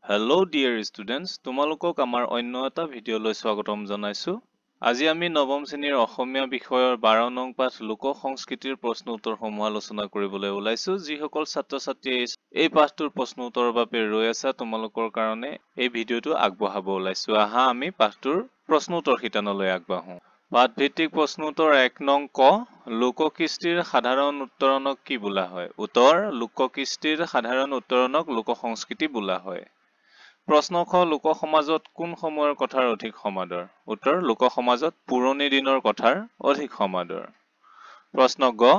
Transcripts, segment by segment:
Hello dear students, তোমালোকক আমাৰ অন্য এটা ভিডিঅ'লৈ স্বাগতম জনাইছো। আজি আমি নৱম শ্ৰেণীৰ অসমীয়া বিষয়ৰ 12 নং পাঠ লোক সংস্কৃতিৰ প্ৰশ্ন উত্তৰসমূহ আলোচনা কৰিবলৈ ওলাইছো। যিসকল ছাত্ৰ-ছাত্ৰীয়ে এই পাঠটোৰ প্ৰশ্ন উত্তৰৰ বাবে ৰৈ আছে তোমালোকৰ কাৰণে এই ভিডিঅ'টো আগবঢ়াব ওলাইছো। আহা আমি পাঠটোৰ প্ৰশ্ন উত্তৰ শিতানলৈ আগবাঢ়ো। পাঠভিত্তিক প্ৰশ্ন উত্তৰ 1 নং ক লোককৃষ্টিৰ সাধাৰণ উত্তৰণক কি বোলা হয়? উত্তৰ লোককৃষ্টিৰ সাধাৰণ উত্তৰণক লোক সংস্কৃতি বোলা হয়। প্ৰশ্ন খ লোক সমাজত কোন সময়ৰ কথাৰ অধিক সমাদৰ? উত্তৰ লোক সমাজত পুৰণি দিনৰ কথাৰ অধিক সমাদৰ। প্ৰশ্ন গ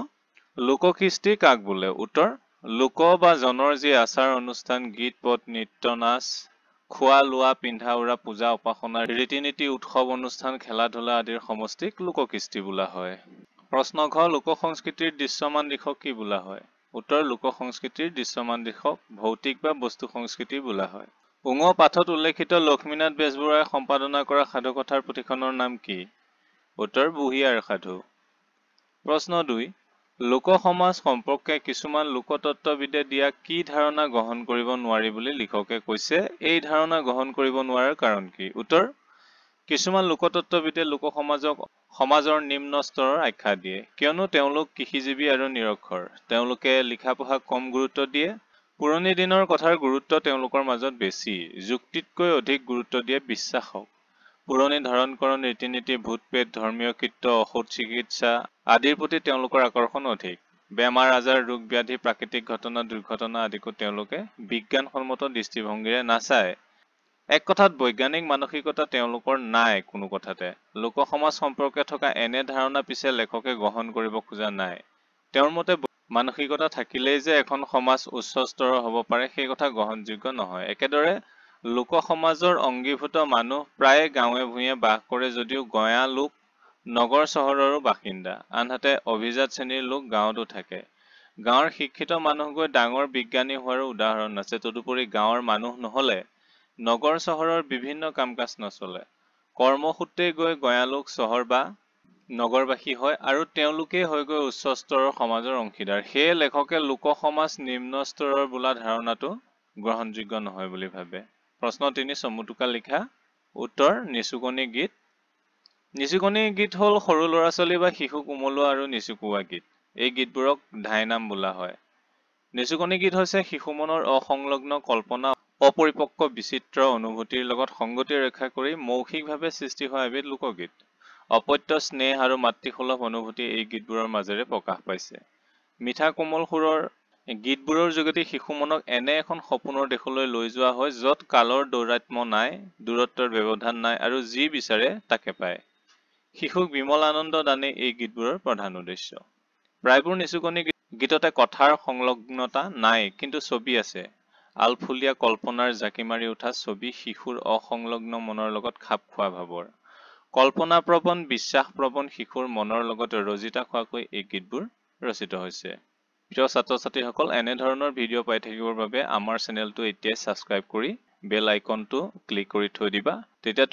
লোককৃষ্টি কাক বোলে? উত্তৰ লোক বা জনৰ যি আচাৰ অনুষ্ঠান গীত পদ নৃত্য নাচ খোৱা লোৱা পিন্ধা উৰা পূজা উপাসনা ৰীতি-নীতি উৎসৱ অনুষ্ঠান খেলা ধূলা আদিৰ সমষ্টিক লোককৃষ্টি বোলা হয়। প্ৰশ্ন ঘ লোক সংস্কৃতিৰ দৃশ্যমান দিশক কি বোলা হয়? উত্তৰ লোক সংস্কৃতিৰ দৃশ্যমান দিশক ভৌতিক বা বস্তু সংস্কৃতি বোলা হয়। উঙ পাঠত উল্লেখিত লক্ষ্মীনাথ বেজবৰুৱাই সম্পাদনা কৰা সাধুকথাৰ পুথিখনৰ নাম কি? উত্তৰ বুঢ়িয়াৰ সাধু। প্ৰশ্ন 2 লোক সমাজ সম্পৰ্কে কিছুমান লোকতত্ত্ববিদে দিয়া কি ধাৰণা গ্ৰহণ কৰিব নোৱাৰি বুলি লিখকে কৈছে? এই ধাৰণা গ্ৰহণ কৰিব নোৱাৰাৰ কাৰণ কি? উত্তৰ কিছুমান লোকতত্ত্ববিদে লোক সমাজক সমাজৰ নিম্ন স্তৰৰ আখ্যা দিয়ে কিয়নো তেওঁলোক কৃষিজীৱী আৰু নিৰক্ষৰ। তেওঁলোকে লিখা পঢ়াক কম গুৰুত্ব দিয়ে। পুৰণি দিনৰ কথাৰ গুৰুত্ব তেওঁলোকৰ মাজত বেছি। যুক্তিতকৈ অধিক গুৰুত্ব দিয়ে বিশ্বাসক। পুৰণি ধাৰণকৰণ ৰীতি-নীতি ভূত-প্ৰেত ধৰ্মীয় কীৰ্ত ঔষধ চিকিৎসা আদিৰ প্ৰতি তেওঁলোকৰ আকৰ্ষণ অধিক। বেমাৰ আজাৰ ৰোগ ব্যাধি প্ৰাকৃতিক ঘটনা দুৰ্ঘটনা আদিকো তেওঁলোকে বিজ্ঞানসন্মত দৃষ্টিভংগীৰে নাচায়। এক কথাত বৈজ্ঞানিক মানসিকতা তেওঁলোকৰ নাই কোনো কথাতে। লোক সমাজ সম্পৰ্কে থকা এনে ধাৰণা পিছে লেখকে গ্ৰহণ কৰিব খোজা নাই। তেওঁৰ মতে মানসিকতা থাকিলেই যে এখন সমাজ উচ্চ স্তৰৰ হ'ব পাৰে সেই কথা গ্ৰহণযোগ্য নহয়। একেদৰে লোক সমাজৰ অংগীভূত মানুহ প্ৰায়ে গাঁৱে ভূঞে বাস কৰে যদিও গঞা লোক নগৰ চহৰৰো বাসিন্দা। আনহাতে অভিজাত শ্ৰেণীৰ লোক গাঁৱতো থাকে। গাঁৱৰ শিক্ষিত মানুহ গৈ ডাঙৰ বিজ্ঞানী হোৱাৰো উদাহৰণ আছে। তদুপৰি গাঁৱৰ মানুহ নহলে নগৰ চহৰৰ বিভিন্ন কাম কাজ নচলে। কৰ্মসূত্ৰে গৈ গঞা লোক চহৰ বা নগৰবাসী হয় আৰু তেওঁলোকেই হয়গৈ উচ্চ স্তৰৰ সমাজৰ অংশীদাৰ। সেয়ে লেখকে লোক সমাজ নিম্ন স্তৰৰ বোলা ধাৰণাটো গ্ৰহণযোগ্য নহয় বুলি ভাবে। প্ৰশ্ন 3 চমুটোকা লিখা। উত্তৰ নিচুকনি গীত। নিচুকনি গীত হ'ল সৰু ল'ৰা ছোৱালী বা শিশুক উমলোৱা আৰু নিচুকোৱা গীত। এই গীতবোৰক ধাইনাম বোলা হয়। নিচুকনি গীত হৈছে শিশু মনৰ অসংলগ্ন কল্পনা অপৰিপক্ক বিচিত্ৰ অনুভূতিৰ লগত সংগতি ৰক্ষা কৰি মৌখিকভাৱে সৃষ্টি হোৱা এবিধ লোকগীত। অপত্য স্নেহ আৰু মাতৃসুলভ অনুভূতি এই গীতবোৰৰ মাজেৰে প্ৰকাশ পাইছে। মিঠা কোমল সুৰৰ গীতবোৰৰ যোগেদি শিশু মনক এনে এখন সপোনৰ দেশলৈ লৈ যোৱা হয় য'ত কালৰ দৌৰাত্ম্য নাই, দূৰত্বৰ ব্যৱধান নাই আৰু যি বিচাৰে তাকে পায়। শিশুক বিমল আনন্দ দানেই এই গীতবোৰৰ প্ৰধান উদ্দেশ্য। প্ৰায়বোৰ নিচুকনি গীততে কথাৰ সংলগ্নতা নাই কিন্তু ছবি আছে। আলফুলীয়া কল্পনাৰ জাকি মাৰি উঠা ছবি শিশুৰ অসংলগ্ন মনৰ লগত খাপ খোৱা ভাৱৰ। কল্পনাপ্ৰৱণ বিশ্বাসপ্ৰৱণ শিশুৰ মনৰ লগত ৰজিতা খোৱাকৈ এই গীতবোৰ ৰচিত হৈছে। প্ৰিয় ছাত্ৰ-ছাত্ৰীসকল এনেধৰণৰ ভিডিঅ' পাই থাকিবৰ বাবে আমাৰ চেনেলটো এতিয়াই ছাবস্ক্ৰাইব কৰি বেল আইকনটো ক্লিক কৰি থৈ দিবা। তেতিয়া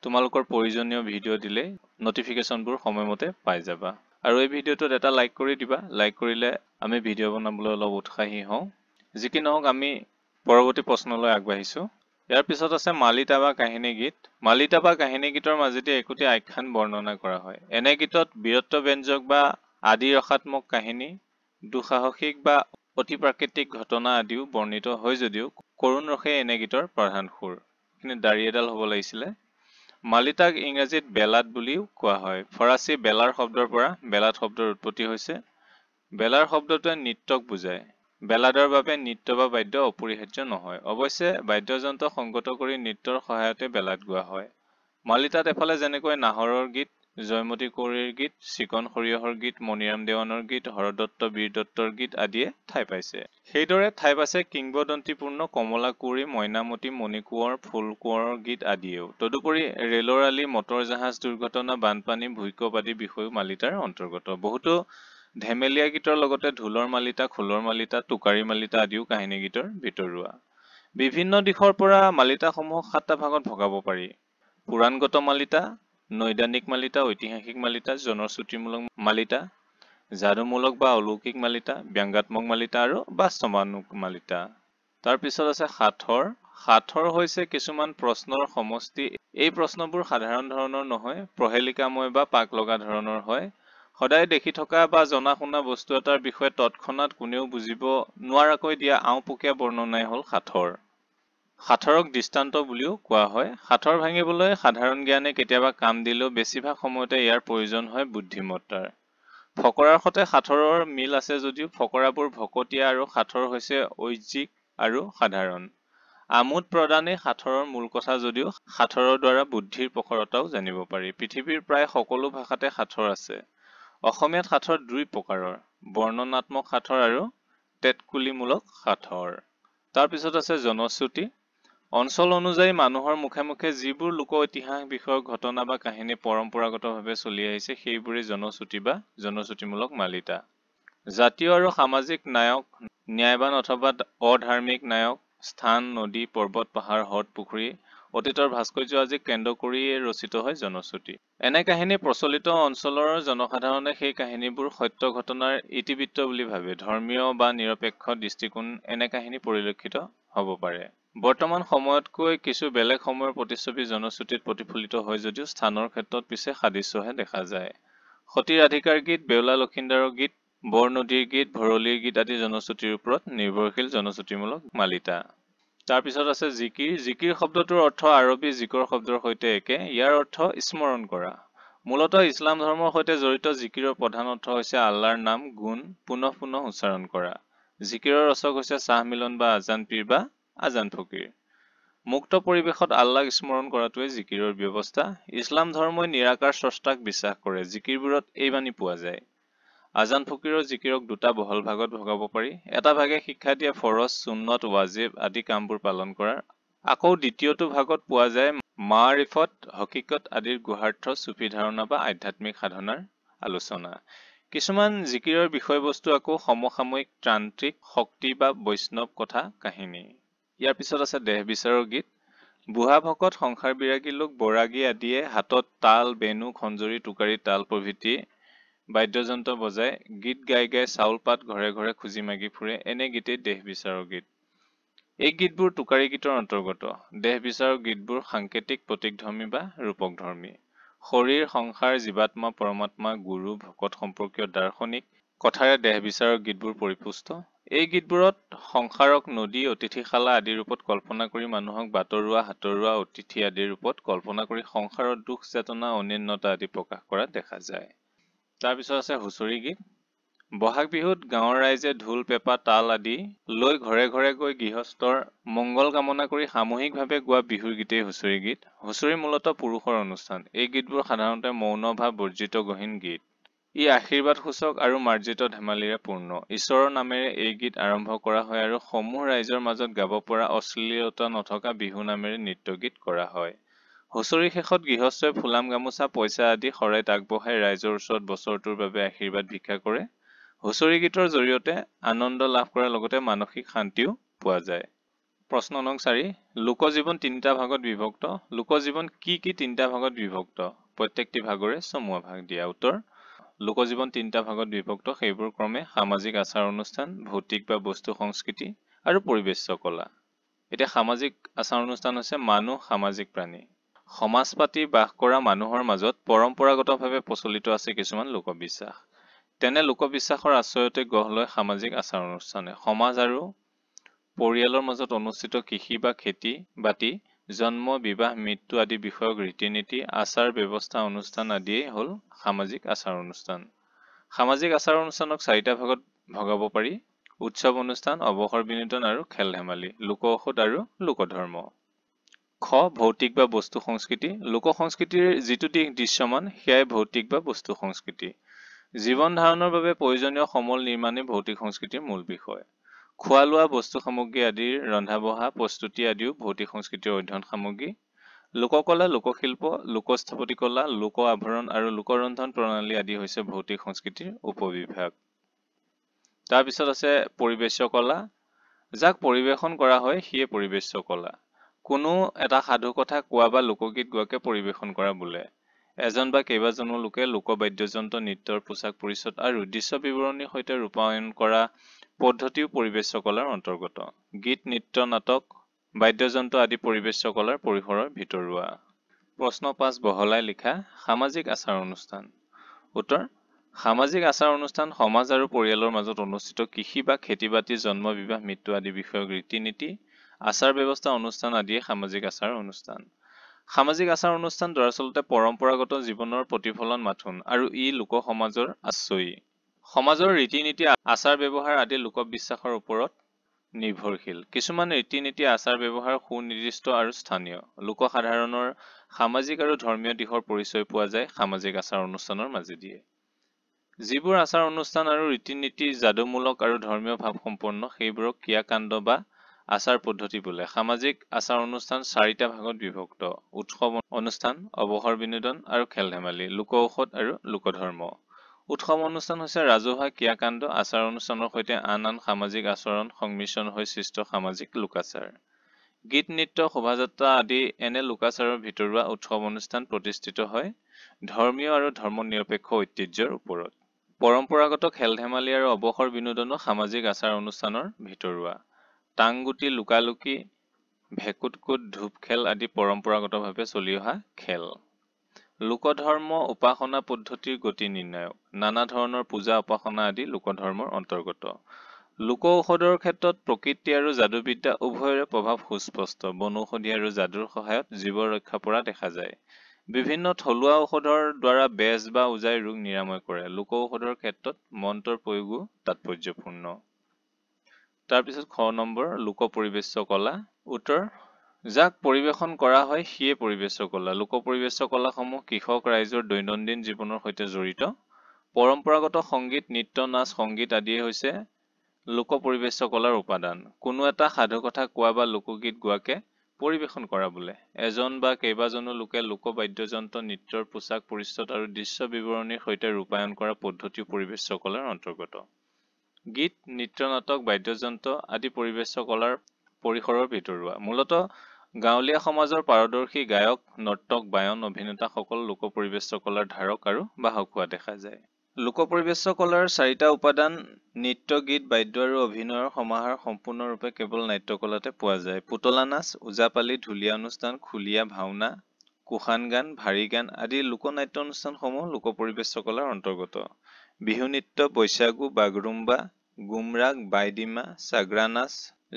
তোমালোকৰ প্ৰয়োজনীয় ভিডিঅ' দিলে নটিফিকেশ্যনবোৰ সময়মতে পাই যাবা। আৰু এই ভিডিঅ'টোত এটা লাইক কৰি দিবা। লাইক কৰিলে আমি ভিডিঅ' বনাবলৈ অলপ উৎসাহী হওঁ। যি কি নহওক আমি পৰৱৰ্তী প্ৰশ্নলৈ আগবাঢ়িছো। ইয়াৰ পিছত আছে মালিতা বা কাহিনী গীত। মালিতা বা কাহিনী গীতৰ মাজেদি একোটি আখ্যান বৰ্ণনা কৰা হয়। এনে গীতত বীৰত্বব্যঞ্জক বা আদি ৰসাত্মক কাহিনী, দুঃসাহসিক বা অতি প্ৰাকৃতিক ঘটনা আদিও বৰ্ণিত হয় যদিও কৰুণ ৰসে এনে গীতৰ প্ৰধান সুৰ। এইখিনি দাড়ি এডাল হ'ব লাগিছিলে। মালিতাক ইংৰাজীত বেলাড বুলিও কোৱা হয়। ফৰাচী বেলাৰ শব্দৰ পৰা বেলাড শব্দৰ উৎপত্তি হৈছে। বেলাৰ শব্দটোৱে নৃত্যক বুজায়। বেলাডৰ বাবে নৃত্য বা বাদ্য অপৰিহাৰ্য নহয়। অৱশ্যে বাদ্যযন্ত্ৰ সংগত কৰি নৃত্যৰ সহায়তে বেলাড গোৱা হয়। মালিতাত এফালে যেনেকৈ নাহৰৰ গীত, জয়মতী কুঁৱৰীৰ গীত, চিকন সৰিয়হৰ গীত, মণিৰাম দেৱানৰ গীত, হৰদত্ত বীৰদত্তৰ গীত আদিয়ে ঠাই পাইছে। সেইদৰে ঠাই পাইছে কিংবদন্তিপূৰ্ণ কমলা কুঁৱৰী, মইনামতী, মণিকোঁৱৰ, ফুলকোঁৱৰৰ গীত আদিয়েও। তদুপৰি ৰেলৰ আলি, মটৰ জাহাজ দুৰ্ঘটনা, বানপানী, ভূঁইকঁপ আদি বিষয়ো মালিতাৰ অন্তৰ্গত। বহুতো ধেমেলীয়া গীতৰ লগতে ঢোলৰ মালিতা, খোলৰ মালিতা, টোকাৰী মালিতা আদিও কাহিনী গীতৰ ভিতৰুৱা। বিভিন্ন দিশৰ পৰা মালিতাসমূহক 7টা ভাগত ভগাব পাৰি। পুৰাণগত মালিতা, নৈদানিক মালিতা, ঐতিহাসিক মালিতা, জনশ্ৰুতিমূলক মালিতা, যাদুমূলক বা অলৌকিক মালিতা, ব্যংগাত্মক মালিতা আৰু বাস্তৱানুক মালিতা। তাৰ পিছত আছে সাঁথৰ। সাঁথৰ হৈছে কিছুমান প্ৰশ্নৰ সমষ্টি। এই প্ৰশ্নবোৰ সাধাৰণ ধৰণৰ নহয়, প্ৰহেলিকাময় বা পাক লগা ধৰণৰ হয়। সদায় দেখি থকা বা জনা শুনা বস্তু এটাৰ বিষয়ে তৎক্ষণাৎ কোনেও বুজিব নোৱাৰাকৈ দিয়া আওঁপকীয়া বৰ্ণনাই হ'ল সাঁথৰ। সাঁথৰক দৃষ্টান্ত বুলিও কোৱা হয়। সাঁথৰ ভাঙিবলৈ সাধাৰণ জ্ঞানে কেতিয়াবা কাম দিলেও বেছিভাগ সময়তে ইয়াৰ প্ৰয়োজন হয় বুদ্ধিমত্তাৰ। ফকৰাৰ সৈতে সাঁথৰৰ মিল আছে যদিও ফকৰাবোৰ ভকতীয়া আৰু সাঁথৰ হৈছে ঐজ্জিক আৰু সাধাৰণ। আমোদ প্ৰদানেই সাঁথৰৰ মূল কথা যদিও সাঁথৰৰ দ্বাৰা বুদ্ধিৰ প্ৰখৰতাও জানিব পাৰি। পৃথিৱীৰ প্ৰায় সকলো ভাষাতে সাঁথৰ আছে। অসমীয়াত সাঁথৰ দুই প্ৰকাৰৰ, বৰ্ণনাত্মক সাঁথৰ আৰু তেতকুলিমূলক সাঁথৰ। তাৰপিছত আছে জনশ্ৰুতি। অঞ্চল অনুযায়ী মানুহৰ মুখে মুখে যিবোৰ লোক ইতিহাস বিষয়ক ঘটনা বা কাহিনী পৰম্পৰাগতভাৱে চলি আহিছে সেইবোৰেই জনশ্ৰুতি বা জনশ্ৰুতিমূলক মালিতা। জাতীয় আৰু সামাজিক নায়ক, ন্যায়বান অথবা অধাৰ্মিক নায়ক, স্থান, নদী, পৰ্বত, পাহাৰ, হ্ৰদ, পুখুৰী, অতীতৰ ভাস্কৰ্য আদিক কেন্দ্ৰ কৰিয়েই ৰচিত হয় জনশ্ৰুতি। এনে কাহিনী প্ৰচলিত অঞ্চলৰ জনসাধাৰণে সেই কাহিনীবোৰ সত্য ঘটনাৰ ইতিবৃত্ত বুলি ভাবে। ধৰ্মীয় বা নিৰপেক্ষ দৃষ্টিকোণ এনে কাহিনী পৰিলক্ষিত হ'ব পাৰে। বৰ্তমান সময়তকৈ কিছু বেলেগ সময়ৰ প্ৰতিচ্ছবি জনশ্ৰুতিত প্ৰতিফলিত হয় যদিও স্থানৰ ক্ষেত্ৰত পিছে সাদৃশ্যহে দেখা যায়। সতীৰাধিকাৰ গীত, বেউলা লক্ষীন্দৰৰ গীত, বৰনদীৰ গীত, ভৰলীৰ গীত আদি জনশ্ৰুতিৰ ওপৰত নিৰ্ভৰশীল জনশ্ৰুতিমূলক মালিতা। তাৰপিছত আছে জিকিৰ। জিকিৰ শব্দটোৰ অৰ্থ আৰবী জিকৰ শব্দৰ সৈতে একে। ইয়াৰ অৰ্থ স্মৰণ কৰা। মূলতঃ ইছলাম ধৰ্মৰ সৈতে জড়িত জিকিৰৰ প্ৰধান অৰ্থ হৈছে আল্লাহৰ নাম, গুণ পুনঃ পুনঃ উচ্চাৰণ কৰা। জিকিৰৰ ৰচক হৈছে শ্বাহ মিলন বা আজান পীৰ বা আজান ফকীৰ। মুক্ত পৰিৱেশত আল্লাহক স্মৰণ কৰাটোৱে জিকিৰৰ ব্যৱস্থা। ইছলাম ধৰ্মই নিৰাকাৰ স্ৰষ্টাক বিশ্বাস কৰে। জিকিৰবোৰত এই বাণী পোৱা যায়। আজান ফকীৰৰ জিকিৰক দুটা বহল ভাগত ভগাব পাৰি। এটা ভাগে শিক্ষা দিয়া ফৰজ, সুন্নত, ৱাজিব আদি কামবোৰ পালন কৰাৰ। আকৌ দ্বিতীয়টো ভাগত পোৱা যায় মাৰিফত, হকিকত আদিৰ গুহাৰ্থ, চুফি ধাৰণা বা আধ্যাত্মিক সাধনাৰ আলোচনা। কিছুমান জিকিৰৰ বিষয়বস্তু আকৌ সমসাময়িক ত্ৰান্ত্ৰিক শক্তি বা বৈষ্ণৱ কথা কাহিনী। ইয়াৰ পিছত আছে দেহ বিচাৰৰ গীত। বুঢ়া ভকত, সংসাৰ বিৰাগী লোক, বৰাগী আদিয়ে হাতত তাল, বেণু, খঞ্জৰি, টোকাৰী, তাল প্ৰভৃতি বাদ্যযন্ত্ৰ বজাই গীত গাই গাই চাউল পাত ঘৰে ঘৰে খুজি মাগি ফুৰে। এনে গীতেই দেহ বিচাৰৰ গীত। এই গীতবোৰ টোকাৰী গীতৰ অন্তৰ্গত। দেহ বিচাৰৰ গীতবোৰ সাংকেতিক, প্ৰতীকধৰ্মী বা ৰূপকধৰ্মী। শৰীৰ, সংসাৰ, জীৱাত্মা, পৰমাত্মা, গুৰু, ভকত সম্পৰ্কীয় দাৰ্শনিক কথাৰে দেহ বিচাৰৰ গীতবোৰ পৰিপুষ্ট। এই গীতবোৰত সংসাৰক নদী, অতিথিশালা আদি ৰূপত কল্পনা কৰি মানুহক বাটৰুৱা, হাতৰুৱা, অতিথি আদি ৰূপত কল্পনা কৰি সংসাৰৰ দুখ চেতনা, অনিন্নতা আদি প্ৰকাশ কৰা দেখা যায়। তাৰপিছত আছে হুঁচৰি গীত। বহাগ বিহুত গাঁৱৰ ৰাইজে ঢোল, পেঁপা, তাল আদি লৈ ঘৰে ঘৰে গৈ গৃহস্থৰ মংগল কামনা কৰি সামূহিকভাৱে গোৱা বিহুৰ গীতেই হুঁচৰি গীত। হুঁচৰি মূলতঃ পুৰুষৰ অনুষ্ঠান। এই গীতবোৰ সাধাৰণতে মৌন ভাৱ বৰ্জিত গহীন গীত। ই আশীৰ্বাদসূচক আৰু মাৰ্জিত ধেমালিৰে পূৰ্ণ। ঈশ্বৰৰ নামেৰে এই গীত আৰম্ভ কৰা হয় আৰু সমূহ ৰাইজৰ মাজত গাব পৰা অশ্লীলতা নথকা বিহু নামেৰে নৃত্যগীত কৰা হয়। হুঁচৰিৰ শেষত গৃহস্থই ফুলাম গামোচা, পইচা আদি শৰাইত আগবঢ়াই ৰাইজৰ ওচৰত বছৰটোৰ বাবে আশীৰ্বাদ ভিক্ষা কৰে। হুঁচৰি গীতৰ জৰিয়তে আনন্দ লাভ কৰাৰ লগতে মানসিক শান্তিও পোৱা যায়। প্ৰশ্ন নং 4। লোকজীৱন তিনিটা ভাগত বিভক্ত। লোকজীৱন কি কি তিনিটা ভাগত বিভক্ত? প্ৰত্যেকটি ভাগৰে চমুৱা ভাগ দিয়া। উত্তৰ: লোকজীৱন তিনিটা ভাগত বিভক্ত। সেইবোৰ ক্ৰমে সামাজিক আচাৰ অনুষ্ঠান, ভৌতিক বা বস্তু সংস্কৃতি আৰু পৰিবেশ্য কলা। এতিয়া সামাজিক আচাৰ অনুষ্ঠান হৈছে মানুহ সামাজিক প্ৰাণী। সমাজ পাতি বাস কৰা মানুহৰ মাজত পৰম্পৰাগতভাৱে প্ৰচলিত আছে কিছুমান লোকবিশ্বাস। তেনে লোকবিশ্বাসৰ আশ্ৰয়তে গঢ় লয় সামাজিক আচাৰ অনুষ্ঠানে। সমাজ আৰু পৰিয়ালৰ মাজত অনুষ্ঠিত কৃষি বা খেতি বাতি, জন্ম, বিবাহ, মৃত্যু আদি বিষয়ক ৰীতি-নীতি, আচাৰ ব্যৱস্থা, অনুষ্ঠান আদিয়েই হ'ল সামাজিক আচাৰ অনুষ্ঠান। সামাজিক আচাৰ অনুষ্ঠানক চাৰিটা ভাগত ভগাব পাৰি: উৎসৱ অনুষ্ঠান, অৱসৰ বিনোদন আৰু খেল ধেমালি, লোক ঔষধ আৰু লোকধৰ্ম। খ. ভৌতিক বা বস্তু সংস্কৃতি। লোক সংস্কৃতিৰ যিটো দিশ দৃশ্যমান সেয়াই ভৌতিক বা বস্তু সংস্কৃতি। জীৱন ধাৰণৰ বাবে প্ৰয়োজনীয় সমল নিৰ্মাণেই ভৌতিক সংস্কৃতিৰ মূল বিষয়। খোৱা লোৱা, বস্তু সামগ্ৰী আদিৰ ৰন্ধা বঢ়া প্ৰস্তুতি আদিও ভৌতিক সংস্কৃতিৰ অধ্যয়ন সামগ্ৰী। লোককলা, লোকশিল্প, লোকস্থাপত্যকলা, লোক আভৰণ আৰু লোকৰন্ধন প্ৰণালী আদি হৈছে ভৌতিক সংস্কৃতিৰ উপবিভাগ। তাৰপিছত আছে পৰিবেশ্য কলা। যাক পৰিবেশন কৰা হয় সিয়ে পৰিবেশ্য কলা। কোনো এটা সাধু কথা কোৱা বা লোকগীত গোৱাকে পৰিবেশন কৰা বোলে। এজন বা কেইবাজনো লোকে লোকবাদ্যযন্ত্ৰ, নৃত্যৰ পোচাক পৰিচ্ছদ আৰু দৃশ্য বিৱৰণীৰ সৈতে ৰূপায়ণ কৰা পদ্ধতিও পৰিবেশ্য কলাৰ অন্তৰ্গত। গীত, নৃত্য, নাটক, বাদ্যযন্ত্ৰ আদি পৰিবেশ্য কলাৰ পৰিসৰৰ ভিতৰুৱা। প্ৰশ্ন 5 বহলাই লিখা সামাজিক আচাৰ অনুষ্ঠান। উত্তৰ সামাজিক আচাৰ অনুষ্ঠান সমাজ আৰু পৰিয়ালৰ মাজত অনুষ্ঠিত কৃষি বা খেতি-বাতি, জন্ম, বিবাহ, মৃত্যু আদি বিষয়ক ৰীতি-নীতি, আচাৰ ব্যৱস্থা, অনুষ্ঠান আদিয়ে সামাজিক আচাৰ অনুষ্ঠান। সামাজিক আচাৰ অনুষ্ঠান দৰাচলতে পৰম্পৰাগত জীৱনৰ প্ৰতিফলন মাথোন আৰু ই লোক সমাজৰ আশ্ৰয়ী। সমাজৰ ৰীতি-নীতি, আচাৰ ব্যৱহাৰ আদি লোকবিশ্বাসৰ ওপৰত নিৰ্ভৰশীল। কিছুমান ৰীতি-নীতি, আচাৰ ব্যৱহাৰ সুনিৰ্দিষ্ট আৰু স্থানীয়। লোকসাধাৰণৰ সামাজিক আৰু ধৰ্মীয় দিশৰ পৰিচয় পোৱা যায় সামাজিক আচাৰ অনুষ্ঠানৰ মাজেদিয়ে। যিবোৰ আচাৰ অনুষ্ঠান আৰু ৰীতি-নীতি যাদুমূলক আৰু ধৰ্মীয় ভাৱসম্পন্ন সেইবোৰক ক্ৰিয়াকাণ্ড বা আচাৰ পদ্ধতি বোলে। সামাজিক আচাৰ অনুষ্ঠান 4টা ভাগত বিভক্ত: উৎসৱ অনুষ্ঠান, অৱসৰ বিনোদন আৰু খেল-ধেমালি, লোক ঔষধ আৰু লোকধৰ্ম। উৎসৱ অনুষ্ঠান হৈছে ৰাজহুৱা ক্ৰিয়াকাণ্ড, আচাৰ অনুষ্ঠানৰ সৈতে আন আন সামাজিক আচৰণ সংমিশ্ৰণ হৈ সৃষ্ট সামাজিক লোকাচাৰ। গীত, নৃত্য, শোভাযাত্ৰা আদি এনে লোকাচাৰৰ ভিতৰুৱা উৎসৱ অনুষ্ঠান প্ৰতিষ্ঠিত হয় ধৰ্মীয় আৰু ধৰ্মনিৰপেক্ষ ঐতিহ্যৰ ওপৰত। পৰম্পৰাগত খেল-ধেমালি আৰু অৱসৰ বিনোদনো সামাজিক আচাৰ অনুষ্ঠানৰ ভিতৰুৱা। টাংগুটি, লুকা-লুকি, ভেকুত-কুট, ধূপ খেল আদি পৰম্পৰাগতভাৱে চলি অহা খেল। লোকধৰ্ম উপাসনা পদ্ধতিৰ গতি নিৰ্ণায়ক। নানা ধৰণৰ পূজা উপাসনা আদি লোকধৰ্মৰ অন্তৰ্গত। লোক ঔষধৰ ক্ষেত্ৰত প্ৰকৃতি আৰু যাদুবিদ্যা উভয়ৰে প্ৰভাৱ সুস্পষ্ট। বনৌষধি আৰু যাদুৰ সহায়ত জীৱৰ ৰক্ষা পৰা দেখা যায়। বিভিন্ন থলুৱা ঔষধৰ দ্বাৰা বেজ বা উজাই ৰোগ নিৰাময় কৰে। লোক ঔষধৰ ক্ষেত্ৰত মন্ত্ৰৰ প্ৰয়োগো তাৎপৰ্যপূৰ্ণ। তাৰপিছত খ নম্বৰ লোক পৰিবেশ্য কলা। উত্তৰ যাক পৰিবেশন কৰা হয় সিয়ে পৰিবেশ্য কলা। লোক পৰিবেশ্য কলাসমূহ কৃষক ৰাইজৰ দৈনন্দিন জীৱনৰ সৈতে জড়িত। পৰম্পৰাগত সংগীত, নৃত্য, নাচ, সংগীত আদিয়ে হৈছে লোক পৰিবেশ্য কলাৰ উপাদান। কোনো এটা সাধু কথা কোৱা বা লোকগীত গোৱাকে পৰিবেশন কৰা বোলে। এজন বা কেইবাজনো লোকে লোক বাদ্যযন্ত্ৰ, নৃত্যৰ পোচাক পৰিচ্ছদ আৰু দৃশ্য বিৱৰণীৰ সৈতে ৰূপায়ণ কৰা পদ্ধতিও পৰিবেশ্য কলাৰ অন্তৰ্গত। গীত, নৃত্য, নাটক, বাদ্যযন্ত্ৰ আদি পৰিবেশ্য কলাৰ পৰিসৰৰ ভিতৰুৱা। মূলতঃ গাঁৱলীয়া সমাজৰ পাৰদৰ্শী গায়ক, নৰ্তক, বায়ন, অভিনেতাসকল লোক পৰিবেশ্য কলাৰ ধাৰক আৰু বাহক হোৱা দেখা যায়। লোক পৰিবেশ্য কলাৰ 4টা উপাদান নৃত্য, গীত, বাদ্য আৰু অভিনয়ৰ সমাহাৰ সম্পূৰ্ণৰূপে কেৱল নাট্যকলাতে পোৱা যায়। পুতলা নাচ, ওজাপালি, ঢুলীয়া অনুষ্ঠান, খুলীয়া, ভাওনা, কুশান গান, ভাৰী গান আদি লোকনাট্য অনুষ্ঠানসমূহ লোক পৰিবেশ্য কলাৰ অন্তৰ্গত। বিহু নৃত্য, বৈশাগু, বাগৰুম্বা, গুমৰাগ, বাইডিমা, চাগৰা নাচ,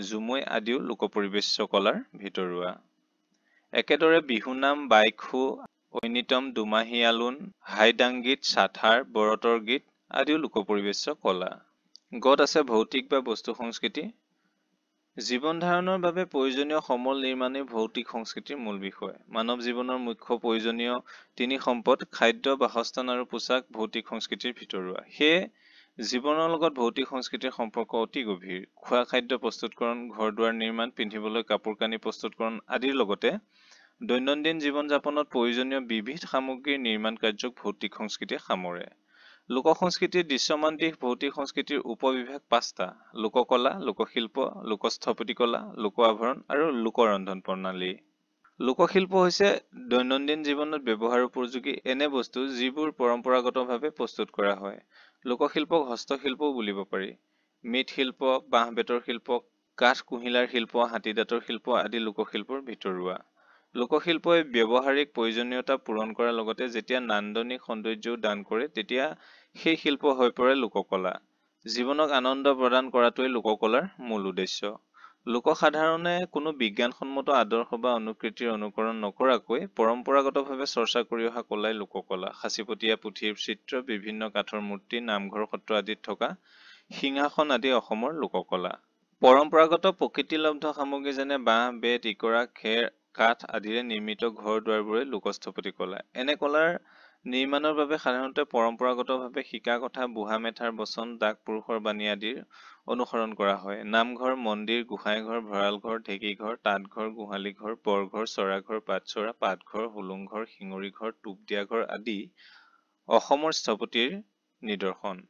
ঝুমুই আদিও লোক পৰিবেশ্য কলাৰ ভিতৰুৱা। একেদৰে বিহুনাম, বাইখু, ঐনিতম, দুমাহী আলোন, হাইদাংগীত, চাথাৰ, বৰতৰ গীত আদিও লোক পৰিবেশ্য কলা। গত আছে ভৌতিক বা বস্তু সংস্কৃতি। জীৱন ধাৰণৰ বাবে প্ৰয়োজনীয় সমল নিৰ্মাণেই ভৌতিক সংস্কৃতিৰ মূল বিষয়। মানৱ জীৱনৰ মুখ্য প্ৰয়োজনীয় 3 সম্পদ খাদ্য, বাসস্থান আৰু পোচাক ভৌতিক সংস্কৃতিৰ ভিতৰুৱা। সেয়ে জীৱনৰ লগত ভৌতিক সংস্কৃতিৰ সম্পৰ্ক অতি গভীৰ। খোৱা খাদ্য প্ৰস্তুতকৰণ, ঘৰ-দুৱাৰ নিৰ্মাণ, পিন্ধিবলৈ কাপোৰ-কানি প্ৰস্তুতকৰণ আদিৰ লগতে দৈনন্দিন জীৱন যাপনত প্ৰয়োজনীয় বিবিধ সামগ্ৰীৰ নিৰ্মাণ কাৰ্যক ভৌতিক সংস্কৃতিয়ে সামৰে। লোক সংস্কৃতিৰ দৃশ্যমান দিশ ভৌতিক সংস্কৃতিৰ উপবিভাগ 5টা: লোককলা, লোকশিল্প, লোকস্থপতিকলা, লোক আভৰণ আৰু লোকৰন্ধন প্ৰণালী। লোকশিল্প হৈছে দৈনন্দিন জীৱনত ব্যৱহাৰ উপযোগী এনে বস্তু যিবোৰ পৰম্পৰাগতভাৱে প্ৰস্তুত কৰা হয়। লোকশিল্পক হস্তশিল্পও বুলিব পাৰি। মৃৎশিল্প, বাঁহ-বেতৰ শিল্প, কাঠ-কুহিলাৰ শিল্প, হাতীদাঁতৰ শিল্প আদি লোকশিল্পৰ ভিতৰুৱা। লোকশিল্পই ব্যৱহাৰিক প্ৰয়োজনীয়তা পূৰণ কৰাৰ লগতে যেতিয়া নান্দনিক সৌন্দৰ্যও দান কৰে তেতিয়া সেই শিল্প হৈ পৰে লোককলা। জীৱনক আনন্দ প্ৰদান কৰাটোৱেই লোককলাৰ মূল উদ্দেশ্য। লোকসাধাৰণে কোনো বিজ্ঞানসন্মত আদৰ্শ বা অনুকৃতিৰ অনুকৰণ নকৰাকৈ পৰম্পৰাগতভাৱে চৰ্চা কৰি অহা কলাই লোককলা। সাঁচিপতীয়া পুথিৰ চিত্ৰ, বিভিন্ন কাঠৰ মূৰ্তি, নামঘৰ, সত্ৰ আদিত থকা সিংহাসন আদি অসমৰ লোককলা। পৰম্পৰাগত প্ৰকৃতিলব্ধ সামগ্ৰী যেনে বাঁহ, বেত, ইকৰা, খেৰ, কাঠ আদিৰে নিৰ্মিত ঘৰ-দুৱাৰবোৰেই লোকস্থপতি কলা। এনে কলাৰ নিৰ্মাণৰ বাবে সাধাৰণতে পৰম্পৰাগতভাৱে শিকা কথা, বুঢ়া-মেথাৰ বচন, ডাক পুৰুষৰ বাণী আদিৰ অনুসৰণ কৰা হয়। নামঘৰ, মন্দিৰ, গোসাঁইঘৰ, ভঁৰালঘৰ, ঢেঁকীঘৰ, তাঁতঘৰ, গোহালিঘৰ, বৰঘৰ, চৰাঘৰ, পাটচৰা, পাটঘৰ, হোলোংঘৰ, শিঙৰিঘৰ, টোপদিয়া ঘৰ আদি অসমৰ স্থপতিৰ নিদৰ্শন।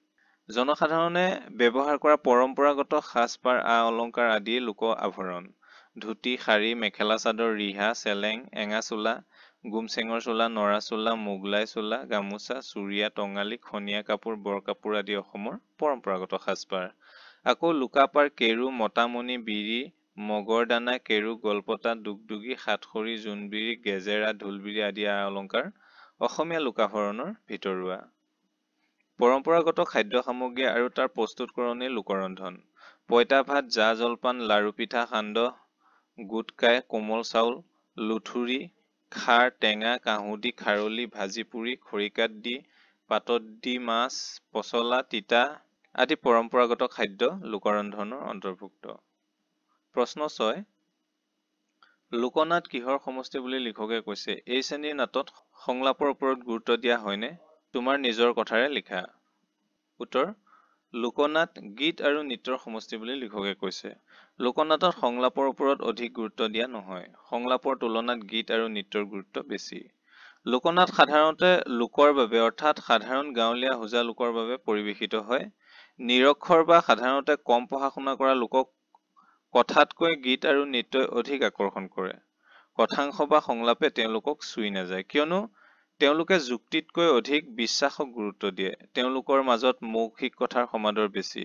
জনসাধাৰণে ব্যৱহাৰ কৰা পৰম্পৰাগত সাজ-পাৰ, আ-অলংকাৰ আদিয়ে লোক আভৰণ। ধুতি, শাৰী, মেখেলা চাদৰ, ৰিহা, চেলেং, এঙা চোলা, গুমচেঙৰ চোলা, নৰা চোলা, মোগলাই চোলা, গামোচা, চুৰিয়া, টঙালি, খনীয়া কাপোৰ, বৰ কাপোৰ আদি অসমৰ পৰম্পৰাগত সাজপাৰ। আকৌ লোকাপাৰ, কেৰু, মতামণি, বিৰি, মগৰ দানা, কেৰু, গলপতা, দুগদুগী, সাতসৰী, জোনবিৰি, গেজেৰা, ঢোলবিৰি আদি অলংকাৰ অসমীয়া লোকাভৰণৰ ভিতৰুৱা। পৰম্পৰাগত খাদ্য সামগ্ৰী আৰু তাৰ প্ৰস্তুতকৰণেই লোকৰন্ধন। পইতা ভাত, জা জলপান, লাৰু পিঠা, সান্দহ, গোটকাই, কোমল চাউল, লুথুৰি, খাৰ, টেঙা, কাহুদি, খাৰলি, ভাজি পুৰি, খৰিকাত দি, পাতত দি মাছ, পচলা, তিতা আদি পৰম্পৰাগত খাদ্য লোকৰন্ধনৰ অন্তৰ্ভুক্ত। প্ৰশ্ন 6, লোকনাট কিহৰ সমষ্টি বুলি লিখকে কৈছে? এই শ্ৰেণীৰ নাটত সংলাপৰ ওপৰত গুৰুত্ব দিয়া হয়নে? তোমাৰ নিজৰ কথাৰে লিখা। উত্তৰ: লোকনাট গীত আৰু নৃত্যৰ সমষ্টি বুলি লিখকে কৈছে। লোকনাটত সংলাপৰ ওপৰত অধিক গুৰুত্ব দিয়া নহয়। সংলাপৰ তুলনাত গীত আৰু নৃত্যৰ গুৰুত্ব বেছি। লোকনাট সাধাৰণতে লোকৰ বাবে অৰ্থাৎ সাধাৰণ গাঁৱলীয়া হোজা লোকৰ বাবে পৰিৱেশিত হয়। নিৰক্ষৰ বা সাধাৰণতে কম পঢ়া শুনা কৰা লোকক কথাতকৈ গীত আৰু নৃত্যই অধিক আকৰ্ষণ কৰে। কথাংশ বা সংলাপে তেওঁলোকক চুই নাযায়, কিয়নো তেওঁলোকে যুক্তিতকৈ অধিক বিশ্বাসক গুৰুত্ব দিয়ে। তেওঁলোকৰ মাজত মৌখিক কথাৰ সমাদৰ বেছি।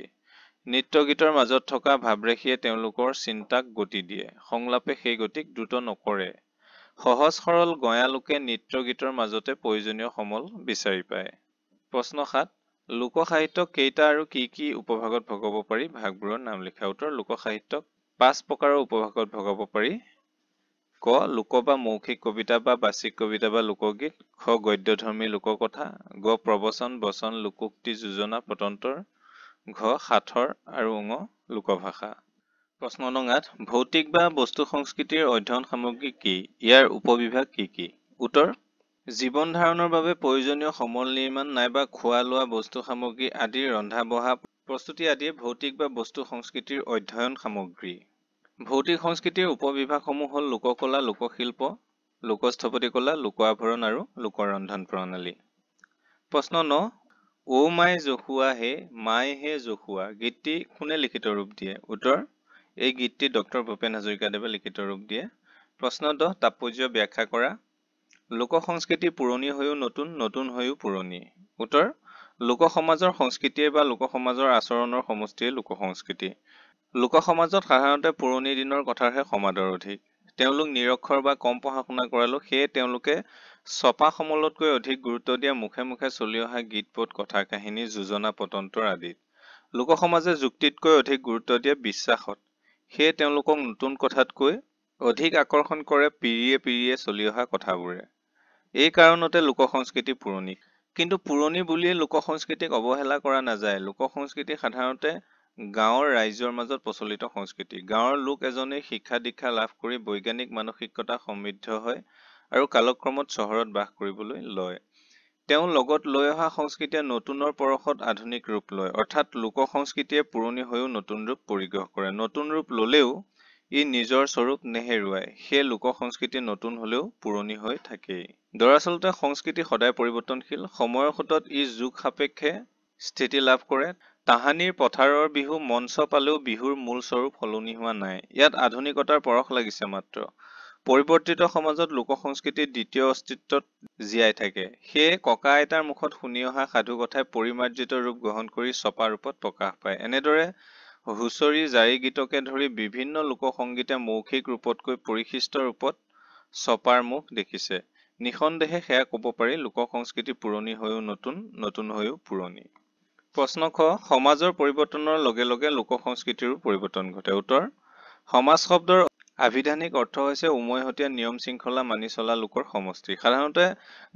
নৃত্য গীতৰ মাজত থকা ভাৱৰেখীয়ে তেওঁলোকৰ চিন্তাক গতি দিয়ে। সংলাপে সেই গতিক দ্ৰুত নকৰে। সহজ সৰল গঞা লোকে নৃত্য গীতৰ মাজতে প্ৰয়োজনীয় সমল বিচাৰি পায়। প্ৰশ্ন 7, লোকসাহিত্যক কেইটা আৰু কি কি উপভাগত ভগাব পাৰি? ভাগবোৰৰ নাম লিখা। উত্তৰ: লোকসাহিত্যক 5 প্ৰকাৰৰ উপভাগত ভগাব পাৰি। ক. লোক বা মৌখিক কবিতা বা বাচিক কবিতা বা লোকগীত। খ. গদ্যধৰ্মী লোককথা। গ. প্ৰবচন, বচন, লোকোক্তি, যোজনা, পটন্তৰ। ঘ. সাঁথৰ আৰু ঙ. লোকভাষা। প্ৰশ্ন 8, ভৌতিক বা বস্তু সংস্কৃতিৰ অধ্যয়ন সামগ্ৰী কি? ইয়াৰ উপবিভাগ কি কি? উত্তৰ: জীৱন ধাৰণৰ বাবে প্ৰয়োজনীয় সমল নিৰ্মাণ নাইবা খোৱা লোৱা বস্তু সামগ্ৰী আদিৰ ৰন্ধা বঢ়া প্ৰস্তুতি আদিয়ে ভৌতিক বা বস্তু সংস্কৃতিৰ অধ্যয়ন সামগ্ৰী। ভৌতিক সংস্কৃতিৰ উপবিভাগসমূহ হ'ল লোককলা, লোকশিল্প, লোকস্থপতি কলা, লোক আভৰণ আৰু লোকৰন্ধন প্ৰণালী। প্ৰশ্ন 9, ঔ মাই জখুৱা হে মাই হে জখুৱা গীতটি কোনে লিখিত ৰূপ দিয়ে? উত্তৰ: এই গীতটি ডক্টৰ ভূপেন হাজৰিকাদেৱে লিখিত ৰূপ দিয়ে। প্ৰশ্ন 10, তাৎপৰ্য ব্যাখ্যা কৰা। লোক সংস্কৃতি পুৰণি হৈও নতুন, নতুন হৈও পুৰণি। উত্তৰ: লোক সমাজৰ সংস্কৃতিয়ে বা লোক সমাজৰ আচৰণৰ সমষ্টিয়ে লোক সংস্কৃতি। লোক সমাজত সাধাৰণতে পুৰণি দিনৰ কথাৰহে সমাদৰ অধিক। তেওঁলোক নিৰক্ষৰ বা কম পঢ়া শুনা কৰা লোক, সেয়ে তেওঁলোকে ছপা সমলতকৈ অধিক গুৰুত্ব দিয়ে মুখে মুখে চলি অহা গীত পদ, কথা কাহিনী, যোজনা, পটন্তৰ আদিত। লোক সমাজে যুক্তিতকৈ অধিক গুৰুত্ব দিয়ে বিশ্বাসত, সেয়ে তেওঁলোকক নতুন কথাতকৈ অধিক আকৰ্ষণ কৰে পিৰিয়ে পিৰিয়ে চলি অহা কথাবোৰে। এই কাৰণতে লোক সংস্কৃতি পুৰণি। কিন্তু পুৰণি বুলিয়ে লোক সংস্কৃতিক অৱহেলা কৰা নাযায়। লোক সংস্কৃতি সাধাৰণতে গাঁৱৰ ৰাইজৰ মাজত প্ৰচলিত সংস্কৃতি। গাঁৱৰ লোক এজনে শিক্ষা দীক্ষা লাভ কৰি বৈজ্ঞানিক মানসিকতা সমৃদ্ধ হয় আৰু কালক্ৰমত চহৰত বাস কৰিবলৈ লয়। তেওঁ লগত লৈ অহা সংস্কৃতিয়ে নতুনৰ পৰশত আধুনিক ৰূপ লয়, অৰ্থাৎ লোক সংস্কৃতিয়ে পুৰণি হৈও নতুন ৰূপ পৰিগ্ৰহ কৰে। নতুন ৰূপ ললেও ই নিজৰ স্বৰূপ নেহেৰুৱায়, সেয়ে লোক সংস্কৃতি নতুন হলেও পুৰণি হৈ থাকেই। দৰাচলতে সংস্কৃতি সদায় পৰিৱৰ্তনশীল। সময়ৰ সোঁতত ই যুগ সাপেক্ষে স্থিতি লাভ কৰে। তাহানিৰ পথাৰৰ বিহু মঞ্চ পালেও বিহুৰ মূল স্বৰূপ সলনি হোৱা নাই। ইয়াত আধুনিকতাৰ পৰশ লাগিছে মাত্ৰ। পৰিৱৰ্তিত সমাজত লোক সংস্কৃতি দ্বিতীয় অস্তিত্বত জীয়াই থাকে। সেয়ে ককা আইতাৰ মুখত শুনি অহা সাধু কথাই পৰিমাৰ্জিত ৰূপ গ্ৰহণ কৰি ছপা ৰূপত প্ৰকাশ পায়। এনেদৰে হুঁচৰি, জাৰি গীতকে ধৰি বিভিন্ন লোকসংগীতে মৌখিক ৰূপতকৈ পৰিশিষ্ট ৰূপত ছপাৰ মুখ দেখিছে। নিঃসন্দেহে সেয়া ক'ব পাৰি লোক সংস্কৃতি পুৰণি হৈও নতুন, নতুন হৈও পুৰণি। প্ৰশ্ন খ, সমাজৰ পৰিৱৰ্তনৰ লগে লগে লোক সংস্কৃতিৰো পৰিৱৰ্তন ঘটে। উত্তৰ: সমাজ শব্দৰ আভিধানিক অৰ্থ হৈছে উমৈহতীয়া নিয়ম শৃংখলা মানি চলা লোকৰ সমষ্টি। সাধাৰণতে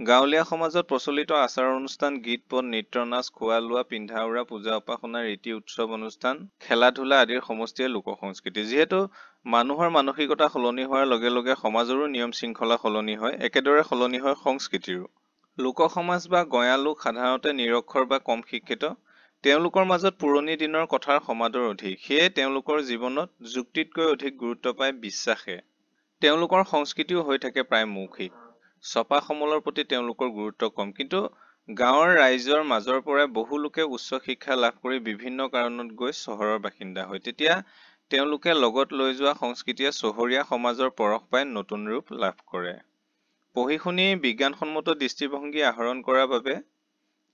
গাঁৱলীয়া সমাজত প্ৰচলিত আচাৰ অনুষ্ঠান, গীত পদ, নৃত্য নাচ, খোৱা লোৱা, পিন্ধা উৰা, পূজা উপাসনা, ৰীতি উৎসৱ অনুষ্ঠান, খেলা ধূলা আদিৰ সমষ্টিয়ে লোক সংস্কৃতি। যিহেতু মানুহৰ মানসিকতা সলনি হোৱাৰ লগে লগে সমাজৰো নিয়ম শৃংখলা সলনি হয়, একেদৰে সলনি হয় সংস্কৃতিৰো। লোক সমাজ বা গঞা লোক সাধাৰণতে নিৰক্ষৰ বা কম শিক্ষিত। তেওঁলোকৰ মাজত পুৰণি দিনৰ কথাৰ সমাদৰ অধিক, সেয়ে তেওঁলোকৰ জীৱনত যুক্তিতকৈ অধিক গুৰুত্ব পায় বিশ্বাসে। তেওঁলোকৰ সংস্কৃতিও হৈ থাকে প্ৰায় মৌখিক। ছপা সমলৰ প্ৰতি তেওঁলোকৰ গুৰুত্ব কম। কিন্তু গাঁৱৰ ৰাইজৰ মাজৰ পৰাই বহু লোকে উচ্চ শিক্ষা লাভ কৰি বিভিন্ন কাৰণত গৈ চহৰৰ বাসিন্দা হয়। তেতিয়া তেওঁলোকে লগত লৈ যোৱা সংস্কৃতিয়ে চহৰীয়া সমাজৰ পৰশ পাই নতুন ৰূপ লাভ কৰে। পঢ়ি শুনি বিজ্ঞানসন্মত দৃষ্টিভংগী আহৰণ কৰাৰ বাবে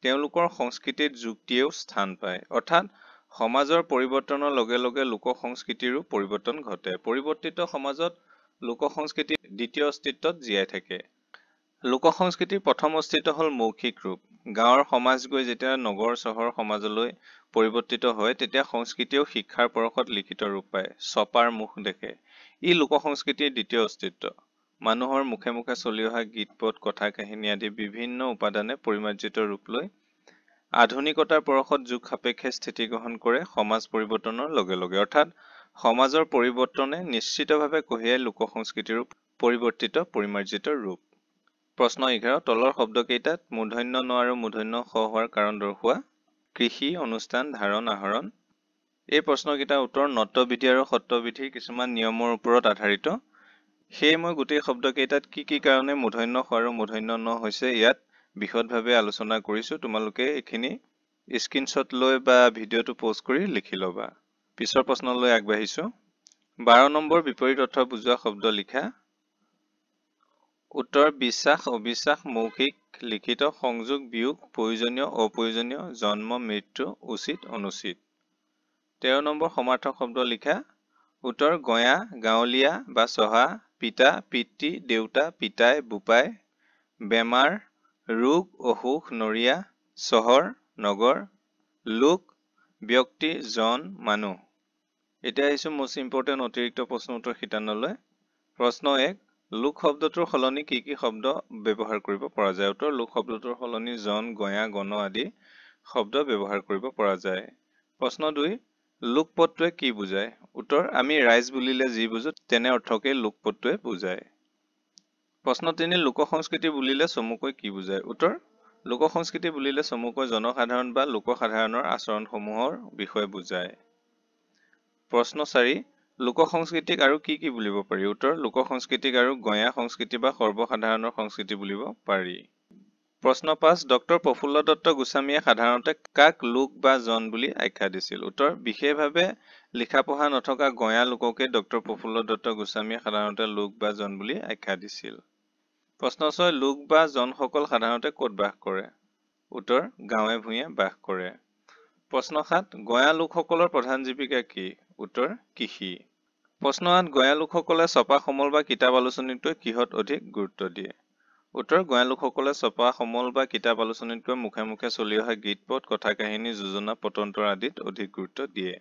তেওঁলোকৰ সংস্কৃতিত যুক্তিয়েও স্থান পায়। অৰ্থাৎ সমাজৰ পৰিৱৰ্তনৰ লগে লগে লোক সংস্কৃতিৰো পৰিৱৰ্তন ঘটে। পৰিৱৰ্তিত সমাজত লোক সংস্কৃতি দ্বিতীয় অস্তিত্বত জীয়াই থাকে। লোক সংস্কৃতিৰ প্ৰথম অস্তিত্ব হ'ল মৌখিক ৰূপ। গাঁৱৰ সমাজ গৈ যেতিয়া নগৰ চহৰ সমাজলৈ পৰিৱৰ্তিত হয় তেতিয়া সংস্কৃতিও শিক্ষাৰ পৰশত লিখিত ৰূপ পায়, ছপাৰ মুখ দেখে। ই লোক সংস্কৃতিৰ দ্বিতীয় অস্তিত্ব। মানুহৰ মুখে মুখে চলি অহা গীত পদ কথা কাহিনী আদি বিভিন্ন উপাদানে পৰিমাৰ্জিত ৰূপ লৈ আধুনিকতাৰ পৰশত যুগ সাপেক্ষে স্থিতি গ্ৰহণ কৰে সমাজ পৰিৱৰ্তনৰ লগে লগে। অৰ্থাৎ সমাজৰ পৰিৱৰ্তনে নিশ্চিতভাৱে কঢ়িয়াই লোক সংস্কৃতিৰো পৰিৱৰ্তিত পৰিমাৰ্জিত ৰূপ। প্ৰশ্ন 11 তলৰ শব্দকেইটাত মূৰ্ধন্য ন আৰু মূৰ্ধন্য স হোৱাৰ কাৰণ দৰ্শোৱা। কৃষি, অনুষ্ঠান, ধাৰণ, আহৰণ। এই প্ৰশ্নকেইটাৰ উত্তৰ নট্যবিধি আৰু সত্ৰবিধিৰ কিছুমান নিয়মৰ ওপৰত আধাৰিত। সেয়ে মই গোটেই শব্দকেইটাত কি কি কাৰণে মূৰ্ধন্য স আৰু মূৰ্ধন্য ন হৈছে ইয়াত বিশদভাৱে আলোচনা কৰিছো। তোমালোকে এইখিনি স্ক্ৰীনশ্বট লৈ বা ভিডিঅ'টো প'জ কৰি লিখি ল'বা। পিছৰ প্ৰশ্নলৈ আগবাঢ়িছো। 12 নম্বৰ বিপৰীত অৰ্থ বুজোৱা শব্দ লিখা। উত্তৰ বিশ্বাস, অবিশ্বাস, মৌখিক, লিখিত, সংযোগ, বিয়োগ, প্ৰয়োজনীয়, অপ্ৰয়োজনীয়, জন্ম, মৃত্যু, উচিত, অনুচিত। 13 নম্বৰ সমাৰ্থক শব্দ লিখা। উত্তৰ গঞা, গাঁৱলীয়া বা চহা, পিতা, পিতৃ, দেউতা, পিতাই, বোপাই, বেমাৰ, ৰোগ, অসুখ, নৰিয়া, চহৰ, নগৰ, লোক, ব্যক্তি, জন, মানুহ। এতিয়া আহিছো মোষ্ট ইম্পৰ্টেণ্ট অতিৰিক্ত প্ৰশ্ন উত্তৰ শিতানলৈ। প্ৰশ্ন 1 লোক শব্দটোৰ সলনি কি কি শব্দ ব্যৱহাৰ কৰিব পৰা যায়? উত্তৰ লোক শব্দটোৰ সলনি জন, গঞা, গণ আদি শব্দ ব্যৱহাৰ কৰিব পৰা যায়। প্ৰশ্ন 2 লোক পদটোৱে কি বুজায়? উত্তৰ আমি ৰাইজ বুলিলে যি বুজো তেনে অৰ্থকে লোক পদটোৱে বুজায়। প্ৰশ্ন 3 লোক সংস্কৃতি বুলিলে চমুকৈ কি বুজায়? উত্তৰ লোক সংস্কৃতি বুলিলে চমুকৈ জনসাধাৰণ বা লোকসাধাৰণৰ আচৰণসমূহৰ বিষয়ে বুজায়। প্ৰশ্ন 4 লোক সংস্কৃতিক আৰু কি কি বুলিব পাৰি? উত্তৰ লোক সংস্কৃতিক আৰু গঞা সংস্কৃতি বা সৰ্বসাধাৰণৰ সংস্কৃতি বুলিব পাৰি। প্ৰশ্ন 5 ডক্টৰ প্ৰফুল্ল দত্ত গোস্বামীয়ে সাধাৰণতে কাক লোক বা জন বুলি আখ্যা দিছিল? উত্তৰ বিশেষভাৱে লিখা পঢ়া নথকা গঞা লোককে ডক্টৰ প্ৰফুল্ল দত্ত গোস্বামীয়ে সাধাৰণতে লোক বা জন বুলি আখ্যা দিছিল। প্ৰশ্ন 6 লোক বা জনসকল সাধাৰণতে ক'ত বাস কৰে? উত্তৰ গাঁৱে ভূঞে বাস কৰে। প্ৰশ্ন 7 গঞা লোকসকলৰ প্ৰধান জীৱিকা কি? উত্তৰ কৃষি। প্ৰশ্ন 8 গঞা লোকসকলে ছপা সমল বা কিতাপ আলোচনীতকৈ কিহত অধিক গুৰুত্ব দিয়ে? উত্তৰ গঞা লোকসকলে ছপা সমল বা কিতাপ আলোচনীতকৈ মুখে মুখে চলি অহা গীত পদ কথা কাহিনী যোজনা পতন্তৰ আদিত অধিক গুৰুত্ব দিয়ে।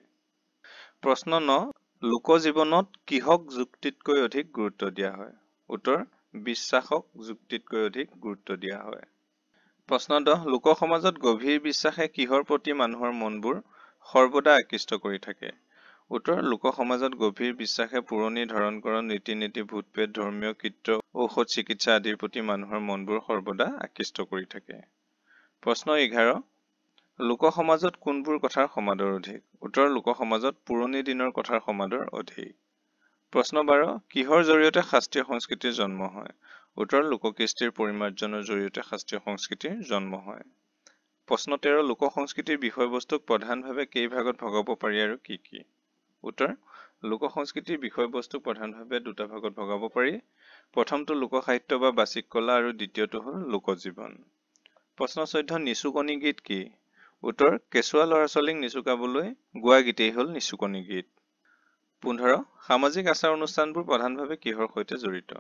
প্ৰশ্ন 9 লোক জীৱনত কিহক যুক্তিতকৈ অধিক গুৰুত্ব দিয়া হয়? উত্তৰ বিশ্বাসক যুক্তিতকৈ অধিক গুৰুত্ব দিয়া হয়। প্ৰশ্ন 10 লোক সমাজত গভীৰ বিশ্বাসে কিহৰ প্ৰতি মানুহৰ মনবোৰ সৰ্বদা আকৃষ্ট কৰি থাকে? উত্তৰ লোক সমাজত গভীৰ বিশ্বাসে পুৰণি ধৰণকৰণ ৰীতি নীতি ভূতপ্ৰেত ধৰ্মীয় কৃত্য ঔষধ চিকিৎসা আদিৰ প্ৰতি মানুহৰ মনবোৰ সৰ্বদা আকৃষ্ট কৰি থাকে। প্ৰশ্ন 11 লোক সমাজত কোনবোৰ কথাৰ সমাদৰ অধিক? উত্তৰ লোক সমাজত পুৰণি দিনৰ কথাৰ সমাদৰ অধিক। প্ৰশ্ন 12 কিহৰ জৰিয়তে শাস্ত্ৰীয় সংস্কৃতিৰ জন্ম হয়? উত্তৰ লোককৃষ্টিৰ পৰিমাৰ্জনৰ জৰিয়তে শাস্ত্ৰীয় সংস্কৃতিৰ জন্ম হয়। প্ৰশ্ন 13 লোক সংস্কৃতিৰ বিষয়বস্তুক প্ৰধানভাৱে কেই ভাগত ভগাব পাৰি আৰু কি কি? উত্তৰ লোক সংস্কৃতিৰ বিষয়বস্তুক প্ৰধানভাৱে দুটা ভাগত ভগাব পাৰি। প্ৰথমটো লোক সাহিত্য বা বাচিক কলা আৰু দ্বিতীয়টো হ'ল লোকজীৱন। প্ৰশ্ন 14 নিচুকনি গীত কি? উত্তৰ কেঁচুৱা ল'ৰা ছোৱালীক নিচুকাবলৈ গোৱা গীতেই হ'ল নিচুকনি গীত। 15 সামাজিক আচাৰ অনুষ্ঠানবোৰ প্ৰধানভাৱে কিহৰ সৈতে জড়িত?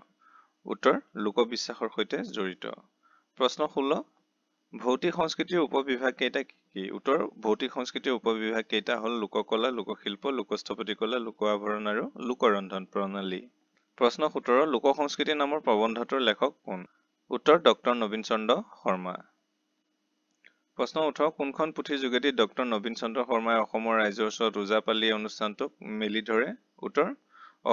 উত্তৰ লোকবিশ্বাসৰ সৈতে জড়িত। প্ৰশ্ন 16 ভৌতিক সংস্কৃতিৰ উপবিভাগ কেইটা কি? উত্তৰ ভৌতিক সংস্কৃতিৰ উপবিভাগ কেইটা হ'ল লোককলা, লোকশিল্প, লোকস্থপতি কলা, লোক আভৰণ আৰু লোকৰন্ধন প্ৰণালী। প্ৰশ্ন 17 লোক সংস্কৃতি নামৰ প্ৰবন্ধটোৰ লেখক কোন? উত্তৰ ডক্টৰ নবীন চন্দ্ৰ শৰ্মা। প্ৰশ্ন 18 কোনখন পুথিৰ যোগেদি ডক্টৰ নবীন চন্দ্ৰ শৰ্মাই অসমৰ ৰাইজৰ ওচৰত ওজাপালি অনুষ্ঠানটোক মেলি ধৰে? উত্তৰ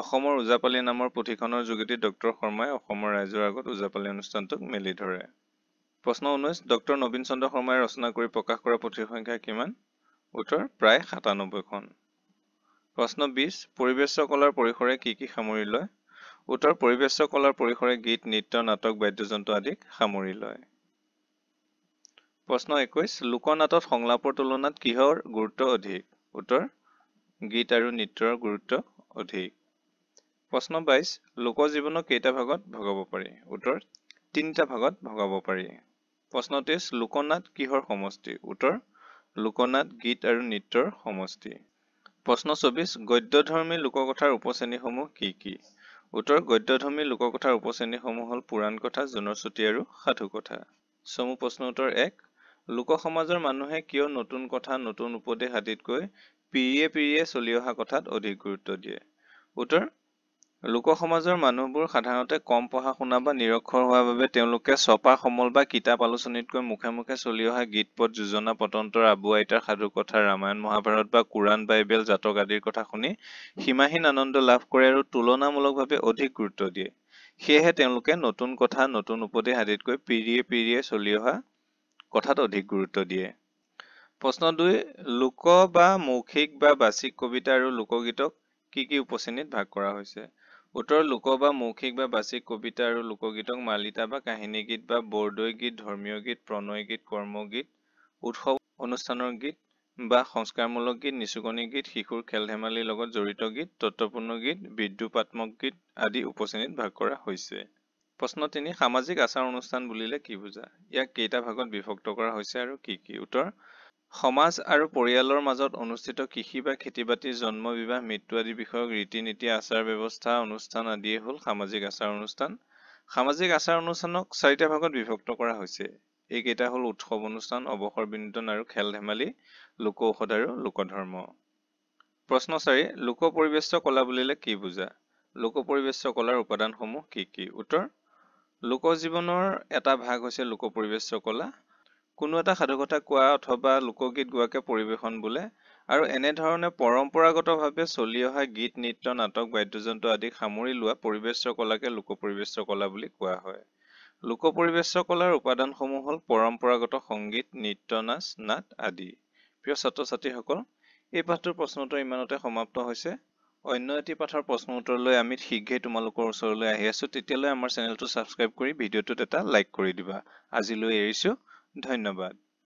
অসমৰ ওজাপালি নামৰ পুথিখনৰ যোগেদি ডক্টৰ শৰ্মাই অসমৰ ৰাইজৰ আগত ওজাপালি অনুষ্ঠানটোক মেলি ধৰে। প্ৰশ্ন 19 ডক্টৰ নবীন চন্দ্ৰ শৰ্মাই ৰচনা কৰি প্ৰকাশ কৰা পুথিৰ সংখ্যা কিমান? উত্তৰ প্ৰায় 97খন। প্ৰশ্ন 20 পৰিবেশ্য কলাৰ পৰিসৰে কি কি সামৰি লয়? উত্তৰ পৰিবেশ্য কলাৰ পৰিসৰে গীত, নৃত্য, নাটক, বাদ্যযন্ত্ৰ আদিক সামৰি লয়। প্ৰশ্ন 21 লোকনাটত সংলাপৰ তুলনাত কিহৰ গুৰুত্ব অধিক? উত্তৰ গীত আৰু নৃত্যৰ গুৰুত্ব অধিক। প্ৰশ্ন 22 লোকজীৱনক কেইটা ভাগত ভগাব পাৰি? উত্তৰ তিনিটা ভাগত ভগাব পাৰি। প্ৰশ্ন 23 লোকনাট কিহৰ সমষ্টি? উত্তৰ লোকনাট, গীত আৰু নৃত্যৰ সমষ্টি। প্ৰশ্ন 24 গদ্যধৰ্মী লোককথাৰ উপশ্ৰেণীসমূহ কি কি? উত্তৰ গদ্যধৰ্মী লোককথাৰ উপশ্ৰেণীসমূহ হ'ল পুৰাণ কথা, জনশ্ৰুতি আৰু সাধু কথা। চমু প্ৰশ্ন উত্তৰ 1 লোক সমাজৰ মানুহে কিয় নতুন কথা, নতুন উপদেশ আদিতকৈ পিৰিয়ে পিৰিয়ে চলি অহা কথাত অধিক গুৰুত্ব দিয়ে? উত্তৰ লোক সমাজৰ মানুহবোৰ সাধাৰণতে কম পঢ়া শুনা বা নিৰক্ষৰ হোৱাৰ বাবে তেওঁলোকে ছপা সমল বা কিতাপ আলোচনীতকৈ মুখে মুখে চলি অহা গীত পদ, যোজনা, পতন্তৰ, আবু আইতাৰ সাধু কথা, ৰামায়ণ মহাভাৰত বা কোৰাণ বাইবেল জাতক আদিৰ কথা শুনি সীমাহীন আনন্দ লাভ কৰে আৰু তুলনামূলকভাৱে অধিক গুৰুত্ব দিয়ে। সেয়েহে তেওঁলোকে নতুন কথা, নতুন উপদেশ আদিতকৈ পিৰিয়ে পিৰিয়ে চলি অহা কথাত অধিক গুৰুত্ব দিয়ে। প্ৰশ্ন 2 লোক বা মৌখিক বা বাচিক কবিতা আৰু লোকগীতক কি কি উপশ্ৰেণীত ভাগ কৰা হৈছে? উত্তৰ লোক বা মৌখিক বা বাচিক কবিতা আৰু লোকগীতক মালিতা বা কাহিনী গীত বা বৰদৈ গীত, ধৰ্মীয় গীত, প্ৰণয় গীত, কৰ্মগীত, উৎসৱ অনুষ্ঠানৰ গীত বা সংস্কাৰমূলক গীত, নিচুকনি গীত, শিশুৰ খেল ধেমালিৰ লগত জড়িত গীত, তত্ত্বপূৰ্ণ গীত, বিদ্ৰুপাত্মক গীত আদি উপশ্ৰেণীত ভাগ কৰা হৈছে। প্ৰশ্ন 3 সামাজিক আচাৰ অনুষ্ঠান বুলিলে কি বুজা? ইয়াক কেইটা ভাগত বিভক্ত কৰা হৈছে আৰু কি কি? উত্তৰ সমাজ আৰু পৰিয়ালৰ মাজত অনুষ্ঠিত কৃষি বা খেতি-বাতি, জন্ম, বিবাহ, মৃত্যু আদি বিষয়ক ৰীতি-নীতি, আচাৰ ব্যৱস্থা, অনুষ্ঠান আদিয়ে হ'ল সামাজিক আচাৰ অনুষ্ঠান। সামাজিক আচাৰ অনুষ্ঠানক 4টা ভাগত বিভক্ত কৰা হৈছে। এইকেইটা হ'ল উৎসৱ অনুষ্ঠান, অৱসৰ বিনোদন আৰু খেল ধেমালি, লোক ঔষধ আৰু লোকধৰ্ম। প্ৰশ্ন 4 লোক পৰিবেশ্য কলা বুলিলে কি বুজা? লোক পৰিবেশ্য কলাৰ উপাদানসমূহ কি কি? উত্তৰ লোকজীৱনৰ এটা ভাগ হৈছে লোক পৰিবেশ্য কলা। কোনো এটা সাধুকথা কোৱা অথবা লোকগীত গোৱাকে পৰিবেশন বোলে আৰু এনেধৰণে পৰম্পৰাগতভাৱে চলি অহা গীত, নৃত্য, নাটক, বাদ্যযন্ত্ৰ আদিক সামৰি লোৱা পৰিবেশ্য কলাকে লোক পৰিবেশ্য কলা বুলি কোৱা হয়। লোক পৰিবেশ্য কলাৰ উপাদানসমূহ হ'ল পৰম্পৰাগত সংগীত, নৃত্য, নাচ, নাট আদি। প্ৰিয় ছাত্ৰ-ছাত্ৰীসকল, এই পাঠটোৰ প্ৰশ্ন উত্তৰ ইমানতে সমাপ্ত হৈছে। অন্য এটি পাঠৰ প্ৰশ্ন উত্তৰলৈ আমি শীঘ্ৰেই তোমালোকৰ ওচৰলৈ আহি আছো। তেতিয়ালৈ আমাৰ চেনেলটো ছাবস্ক্ৰাইব কৰি ভিডিঅ'টোত এটা লাইক কৰি দিবা। আজিলৈ এৰিছো। ধন্যবাদ।